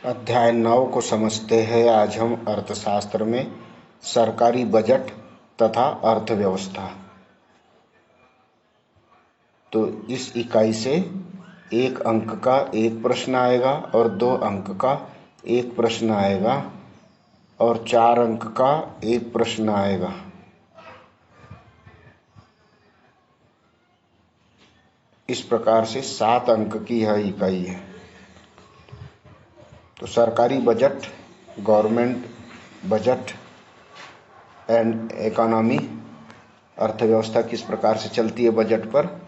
अध्याय 9 को समझते हैं। आज हम अर्थशास्त्र में सरकारी बजट तथा अर्थव्यवस्था। तो इस इकाई से 1 अंक का एक प्रश्न आएगा और 2 अंक का एक प्रश्न आएगा और 4 अंक का एक प्रश्न आएगा। इस प्रकार से 7 अंक की यह इकाई है। तो सरकारी budget, government budget and economy, अर्थव्यवस्था किस प्रकार से चलती है बजट पर,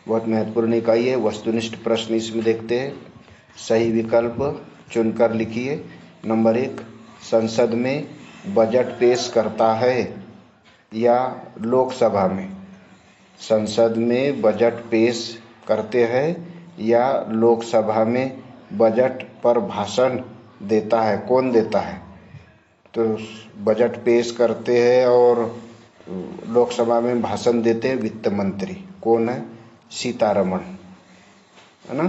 बहुत महत्वपूर्ण इकाई है। वस्तुनिष्ठ प्रश्न इसमें देखते हैं। सही विकल्प चुनकर लिखिए। नंबर 1, संसद में बजट पेश करता है या लोकसभा में? संसद में बजट पेश करते हैं या लोकसभा में बजट पर भाषण देता है? कौन देता है? तो बजट पेश करते हैं और लोकसभा में भाषण देते हैं वित्त मंत्री। कौन है? सीतारमण, है ना।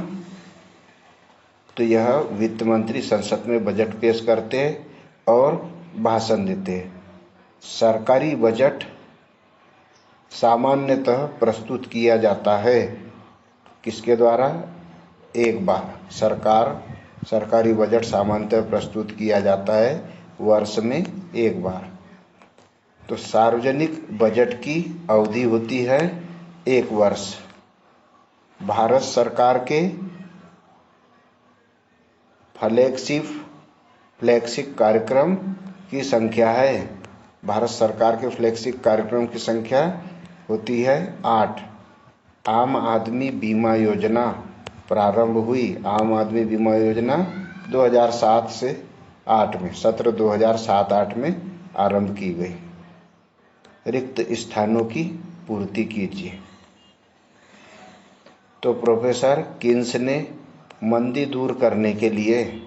तो यह वित्त मंत्री संसद में बजट पेश करते हैं और भाषण देते हैं। सरकारी बजट सामान्यतः प्रस्तुत किया जाता है किसके द्वारा? एक बार। सरकारी बजट सामान्यतः प्रस्तुत किया जाता है वर्ष में एक बार। तो सार्वजनिक बजट की अवधि होती है 1 वर्ष। भारत सरकार के फ्लैगशिप कार्यक्रम की संख्या है। भारत सरकार के फ्लैगशिप कार्यक्रम की संख्या होती है 8। आम आदमी बीमा योजना प्रारंभ हुई। आम आदमी बीमा योजना 2007 से 8 में, सत्र 2007-8 में आरंभ की गई। रिक्त स्थानों की पूर्ति कीजिए। तो प्रोफेसर किन्स ने मंदी दूर करने के लिए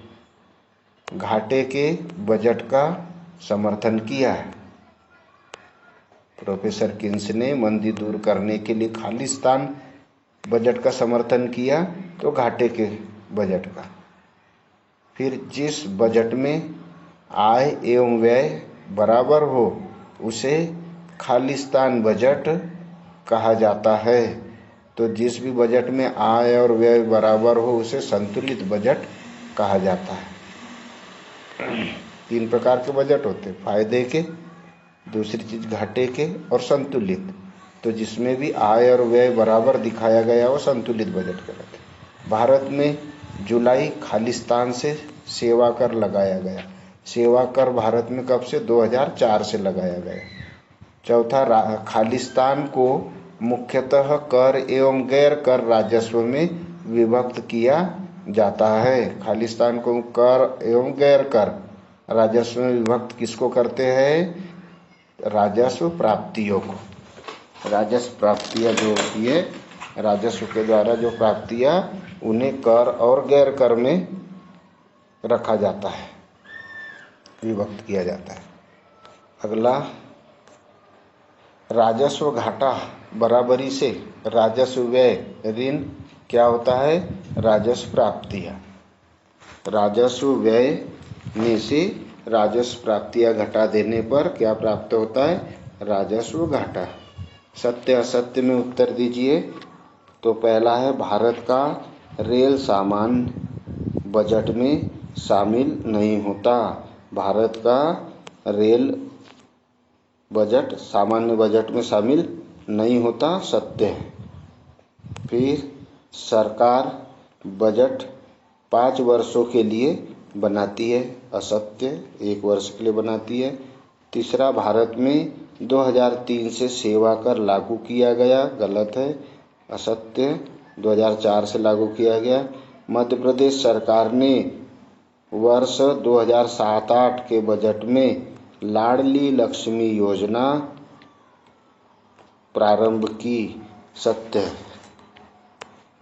घाटे के बजट का समर्थन किया है। प्रोफेसर किन्स ने मंदी दूर करने के लिए खालिस्तान बजट का समर्थन किया, तो घाटे के बजट का। फिर जिस बजट में आय एवं व्यय बराबर हो उसे खालिस्तान बजट कहा जाता है। तो जिस भी बजट में आय और व्यय बराबर हो उसे संतुलित बजट कहा जाता है। 3 प्रकार के बजट होते हैं, फायदे के, दूसरी चीज घाटे के और संतुलित। तो जिसमें भी आय और व्यय बराबर दिखाया गया वो संतुलित बजट कहलाता है। भारत में जुलाई खालिस्तान से सेवा कर लगाया गया। सेवा कर भारत में कब से? 2004 से लगाया गया। चौथा, खालिस्तान को मुख्यतः कर एवं गैर कर राजस्व में विभक्त किया जाता है। खालिस्तान को कर एवं गैर कर राजस्व में विभक्त किसको करते हैं? राजस्व प्राप्तियों को। राजस्व प्राप्तियां जो होती है, राजस्व के द्वारा जो प्राप्तियां, उन्हें कर और गैर कर में रखा जाता है, विभक्त किया जाता है। अगला, राजस्व घाटा बराबरी से राजस्व व्यय ऋण क्या होता है? राजस्व प्राप्तियां। राजस्व व्यय में से राजस्व प्राप्तियां घटा देने पर क्या प्राप्त होता है? राजस्व घाटा। सत्य असत्य में उत्तर दीजिए। तो पहला है, भारत का रेल सामान बजट में शामिल नहीं होता। भारत का रेल बजट सामान्य बजट में शामिल नहीं होता, सत्य है। फिर सरकार बजट 5 वर्षों के लिए बनाती है, असत्य, 1 वर्ष के लिए बनाती है। तीसरा, भारत में 2003 से सेवा कर लागू किया गया, गलत है, असत्य, 2004 से लागू किया गया। मध्य प्रदेश सरकार ने वर्ष 2007-8 के बजट में लाडली लक्ष्मी योजना प्रारंभ की, सत्य है।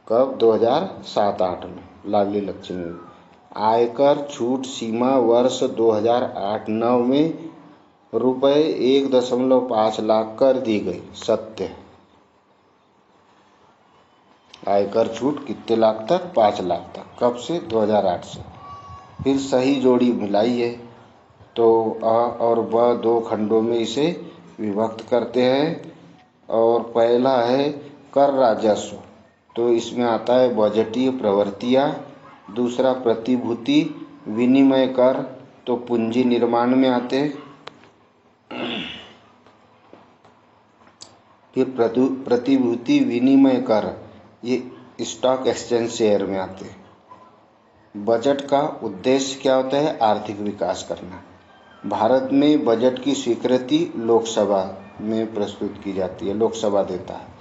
कब? 2007-8 में लाडली लक्ष्मी। आयकर छूट सीमा वर्ष 2008-9 में रुपये 1.5 लाख कर दी गई, सत्य है। आयकर छूट कितने लाख तक? 5 लाख तक। कब से? 2008 से। फिर सही जोड़ी मिलाइए तो अ और ब दो खंडों में इसे विभक्त करते हैं। और पहला है कर राजस्व, तो इसमें आता है बजटीय प्रवृत्तियाँ। दूसरा प्रतिभूति विनिमय कर, तो पूंजी निर्माण में आते। फिर प्रतिभूति विनिमय कर, ये स्टॉक एक्सचेंज शेयर में आते हैं। बजट का उद्देश्य क्या होता है? आर्थिक विकास करना। भारत में बजट की स्वीकृति लोकसभा में प्रस्तुत की जाती है, लोकसभा देता है।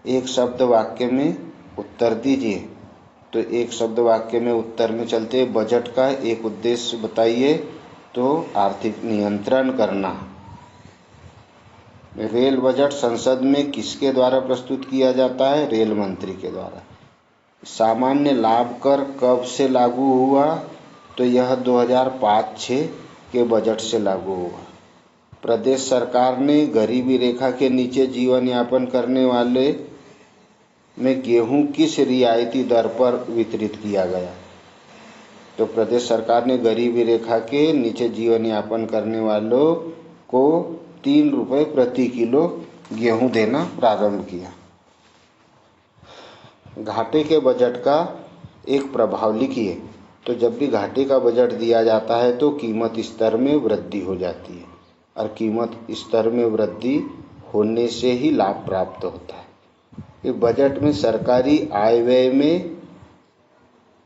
एक शब्द वाक्य में उत्तर दीजिए, तो एक शब्द वाक्य में उत्तर में चलते बजट का एक उद्देश्य बताइए, तो आर्थिक नियंत्रण करना। रेल बजट संसद में किसके द्वारा प्रस्तुत किया जाता है? रेल मंत्री के द्वारा। सामान्य लाभ कर कब से लागू हुआ? तो यह 2005-06 के बजट से लागू हुआ। प्रदेश सरकार ने गरीबी रेखा के नीचे जीवन यापन करने वाले में गेहूं किस रियायती दर पर वितरित किया गया? तो प्रदेश सरकार ने गरीबी रेखा के नीचे जीवन यापन करने वालों को 3 रुपये प्रति किलो गेहूं देना प्रारंभ किया। घाटे के बजट का एक प्रभाव लिखिए। तो जब भी घाटे का बजट दिया जाता है तो कीमत स्तर में वृद्धि हो जाती है, और कीमत स्तर में वृद्धि होने से ही लाभ प्राप्त होता है। ये बजट में सरकारी आय व्यय में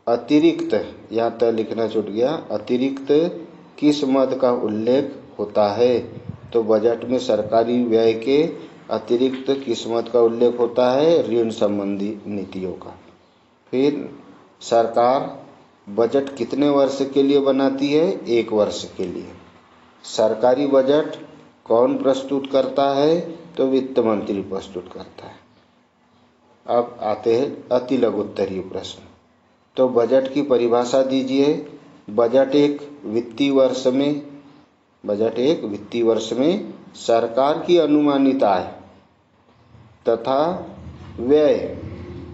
अतिरिक्त, यहाँ तक लिखना छूट गया, अतिरिक्त किस मद का उल्लेख होता है? तो बजट में सरकारी व्यय के अतिरिक्त किस मद का उल्लेख होता है? ऋण संबंधी नीतियों का। फिर सरकार बजट कितने वर्ष के लिए बनाती है? 1 वर्ष के लिए। सरकारी बजट कौन प्रस्तुत करता है? तो वित्त मंत्री प्रस्तुत करता है। अब आते हैं अति लघु उत्तरीय प्रश्न। तो बजट की परिभाषा दीजिए। बजट एक वित्तीय वर्ष में सरकार की अनुमानित आय तथा व्यय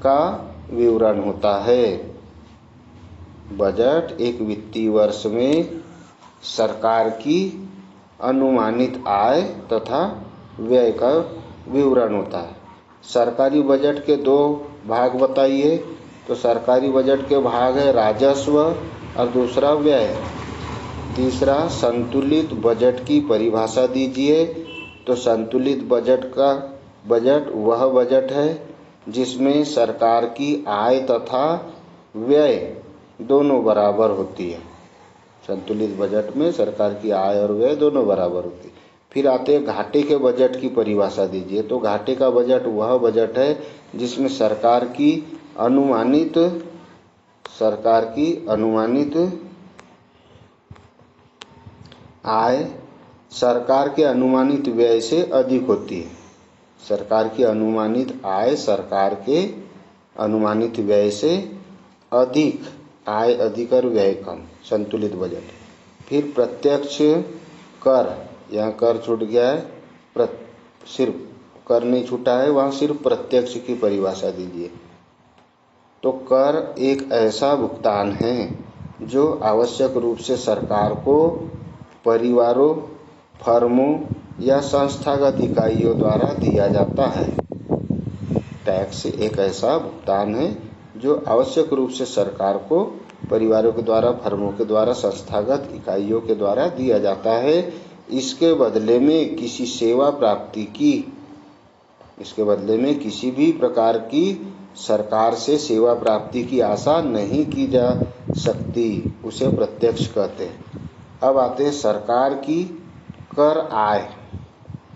का विवरण होता है। बजट एक वित्तीय वर्ष में सरकार की अनुमानित आय तथा व्यय का विवरण होता है। सरकारी बजट के 2 भाग बताइए। तो सरकारी बजट के भाग है राजस्व और दूसरा व्यय। तीसरा संतुलित बजट की परिभाषा दीजिए। तो संतुलित बजट वह बजट है जिसमें सरकार की आय तथा व्यय दोनों बराबर होती है। संतुलित बजट में सरकार की आय और व्यय दोनों बराबर होती है। फिर आते हैं घाटे के बजट की परिभाषा दीजिए। तो घाटे का बजट वह बजट है जिसमें सरकार की अनुमानित आय सरकार के अनुमानित व्यय से अधिक होती है। सरकार की अनुमानित आय सरकार के अनुमानित व्यय से अधिक, आय अधिक और व्यय कम, संतुलित बजट। फिर प्रत्यक्ष कर, यहाँ कर छूट गया है, सिर्फ कर नहीं छूटा है, वहाँ सिर्फ प्रत्यक्ष की परिभाषा दीजिए। तो कर एक ऐसा भुगतान है जो आवश्यक रूप से सरकार को परिवारों, फर्मों या संस्थागत इकाइयों द्वारा दिया जाता है। टैक्स एक ऐसा भुगतान है जो आवश्यक रूप से सरकार को परिवारों के द्वारा, फर्मों के द्वारा, संस्थागत इकाइयों के द्वारा दिया जाता है। इसके बदले में किसी भी प्रकार की सरकार से सेवा प्राप्ति की आशा नहीं की जा सकती, उसे प्रत्यक्ष कहते हैं। अब आते हैं सरकार की कर आय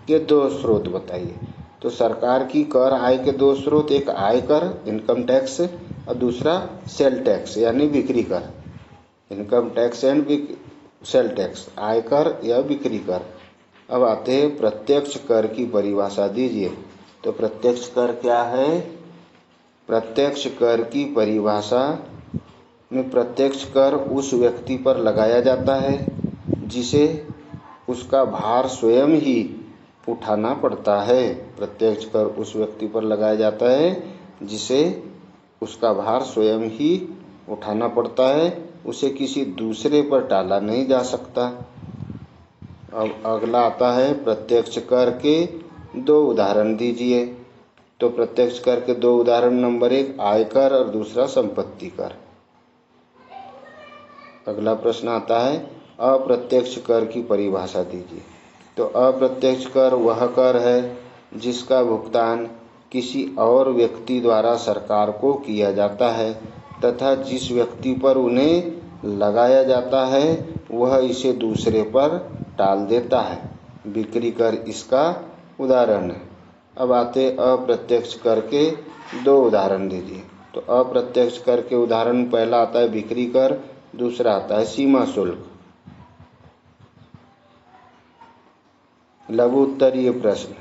के 2 स्रोत बताइए। तो सरकार की कर आय के 2 स्रोत, एक आयकर इनकम टैक्स और दूसरा सेल टैक्स यानी बिक्री कर। Income tax and sale tax, आयकर या बिक्री कर। अब आते हैं प्रत्यक्ष कर की परिभाषा दीजिए। तो प्रत्यक्ष कर क्या है? प्रत्यक्ष कर की परिभाषा में प्रत्यक्ष कर उस व्यक्ति पर लगाया जाता है जिसे उसका भार स्वयं ही उठाना पड़ता है। प्रत्यक्ष कर उस व्यक्ति पर लगाया जाता है जिसे उसका भार स्वयं ही उठाना पड़ता है। उसे किसी दूसरे पर टाला नहीं जा सकता। अब अगला आता है प्रत्यक्ष कर के 2 उदाहरण दीजिए। तो प्रत्यक्ष कर के 2 उदाहरण, नंबर 1 आयकर और दूसरा संपत्ति कर। अगला प्रश्न आता है अप्रत्यक्ष कर की परिभाषा दीजिए। तो अप्रत्यक्ष कर वह कर है जिसका भुगतान किसी और व्यक्ति द्वारा सरकार को किया जाता है तथा जिस व्यक्ति पर उन्हें लगाया जाता है वह इसे दूसरे पर टाल देता है। बिक्री कर इसका उदाहरण है। अब आते अप्रत्यक्ष कर के 2 उदाहरण दीजिए। तो अप्रत्यक्ष कर के उदाहरण, पहला आता है बिक्री कर, दूसरा आता है सीमा शुल्क। लघु उत्तरीय प्रश्न।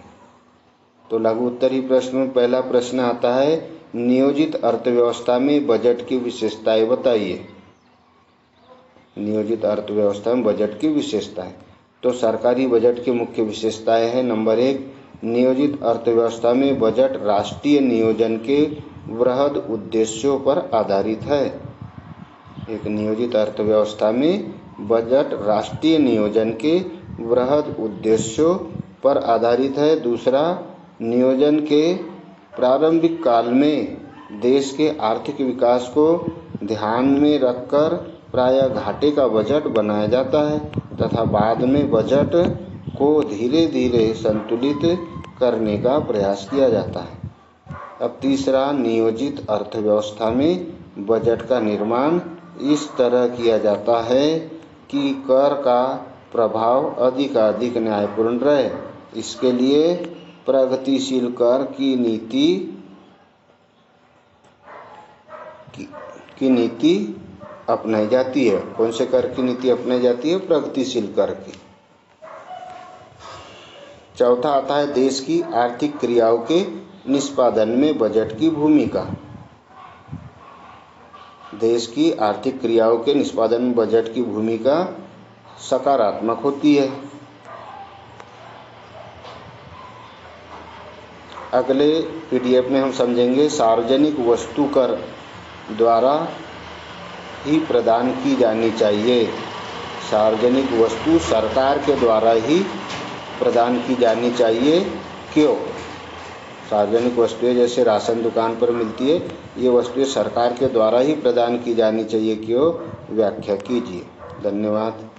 तो लघु उत्तरीय प्रश्न में पहला प्रश्न आता है नियोजित अर्थव्यवस्था में बजट की विशेषताएं बताइए। नियोजित अर्थव्यवस्था में बजट की विशेषताएं। तो सरकारी बजट की मुख्य विशेषताएं हैं, नंबर 1 नियोजित अर्थव्यवस्था में बजट राष्ट्रीय नियोजन के वृहद उद्देश्यों पर आधारित है। एक नियोजित अर्थव्यवस्था में बजट राष्ट्रीय नियोजन के वृहद उद्देश्यों पर आधारित है। दूसरा, नियोजन के प्रारंभिक काल में देश के आर्थिक विकास को ध्यान में रखकर प्रायः घाटे का बजट बनाया जाता है तथा बाद में बजट को धीरे धीरे संतुलित करने का प्रयास किया जाता है। अब तीसरा, नियोजित अर्थव्यवस्था में बजट का निर्माण इस तरह किया जाता है कि कर का प्रभाव अधिकाधिक न्यायपूर्ण रहे। इसके लिए प्रगतिशील कर की नीति अपनाई जाती है। कौन से कर की नीति अपनाई जाती है? प्रगतिशील कर की। चौथा आता है देश की आर्थिक क्रियाओं के निष्पादन में बजट की भूमिका। देश की आर्थिक क्रियाओं के निष्पादन में बजट की भूमिका सकारात्मक होती है। अगले पीडीएफ में हम समझेंगे सार्वजनिक वस्तु कर द्वारा ही प्रदान की जानी चाहिए। सार्वजनिक वस्तु सरकार के द्वारा ही प्रदान की जानी चाहिए। क्यों? सार्वजनिक वस्तुएं जैसे राशन दुकान पर मिलती है, ये वस्तुएं सरकार के द्वारा ही प्रदान की जानी चाहिए। क्यों? व्याख्या कीजिए। धन्यवाद।